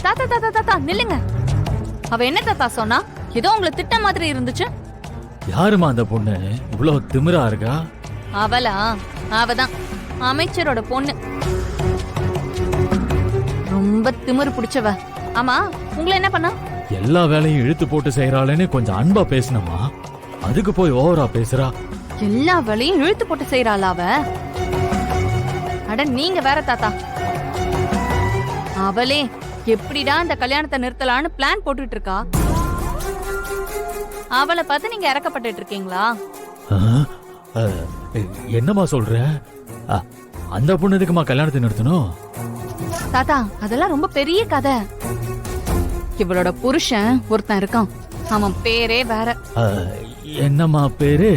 தாத்தா தாத்தா தாத்தா நில்லுங்க. அவ என்ன தாத்தா சொன்னா? ஏதோ உங்களை திட்ட மாதிரி இருந்துச்சு. யாருமா அந்த பொண்ணு இவ்வளவு திமிரா இருக்கா? அவளா? அவதான் அமைச்சரோட பொண்ணு. ரொம்ப திமிரு பிடிச்சவ. ஆமா, உங்களை என்ன பண்ணா? எல்லா வேலையும் இழுத்து போட்டு செய்யறாளேன்னு கொஞ்சம் அன்பா பேசணுமா, அதுக்கு போய் ஓவரா பேசுறா. எல்லா வேலையும் இழுத்து போட்டு செய்யறாளா அவ? அட நீங்க வேற தாத்தா. அவளே எப்படிடா இந்த கல்யாணத்தை நிறுத்தலான்னு பிளான் போட்டுட்டு இருக்கா. அவளை பார்த்து நீங்க இறக்கப்பட்டு இருக்கீங்களா? என்னமா சொல்ற? அந்த பொண்ணு எதுக்குமா கல்யாணத்தை நிறுத்தணும்? தாத்தா அதெல்லாம் ரொம்ப பெரிய கதை. இவளோட புருஷன் ஒருத்தன் இருக்கான். அவன் பேரே வேற. என்னம்மா பேரு?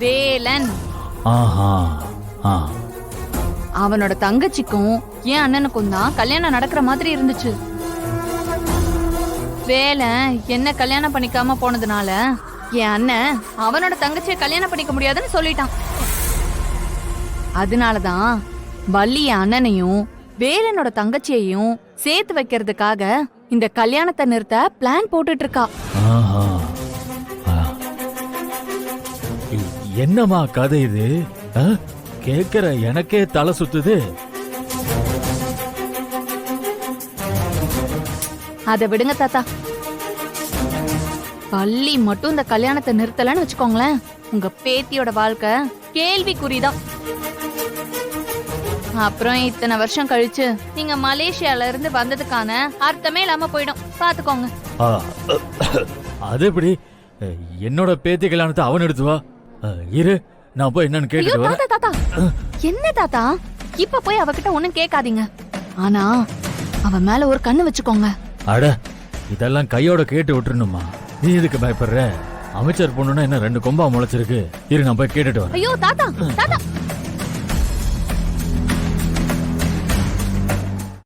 வேலன். ஆஹா. அவனோட தங்கச்சிக்கும் என் அண்ணனுக்கும் தான் கல்யாணம் நடக்கிற மாதிரி இருந்துச்சு. வேலன் என்ன கல்யாணம் பண்ணிக்காம போனதுனால என் அண்ணன் அவனோட தங்கச்சியை கல்யாணம் பண்ணிக்க முடியாதுன்னு சொல்லிட்டான். அதனாலதான் வள்ளி என் அண்ணனையும் வேலனோட தங்கச்சியையும் சேர்த்து வைக்கிறதுக்காக இந்த கல்யாணத்தை நிறுத்த பிளான் போட்டுட்டு இருக்கா. என்னம்மா கதை இது? கேக்குற எனக்கே தலை சுத்துது. அத விடுங்க தாத்தா. பள்ளி மட்டும் இந்த கல்யாணத்தை நிறுத்தலன்னு வச்சுக்கோங்களேன், உங்க பேத்தியோட வாழ்க்கை கேள்விக்குறிதான். அப்புறம் இத்தனை வருஷம் கழிச்சு நீங்க மலேசியால இருந்து வந்ததுக்கான அர்த்தமே இல்லாம போயிடும். பாத்துக்கோங்க. அது எப்படி? என்னோட பேத்தி கல்யாணத்தை அவன் எடுத்துவா. இரு, நான் போய் என்னன்னு கேட்டுட்டு வரேன். தாத்தா என்ன தாத்தா, இப்ப போய் அவகிட்ட ஒண்ணும் கேட்காதீங்க. ஆனா அவ மேல ஒரு கண்ணு வச்சுக்கோங்க. அட, இதெல்லாம் கையோட கேட்டு விட்டுருணுமா? நீ எதுக்கு பயப்படுற? அமைச்சர் பொண்ணுன்னா என்ன 2 கொம்பா முளைச்சிருக்கு. இரு, நான் போய் கேட்டுட்டு வரேன். ஐயோ தாத்தா தாத்தா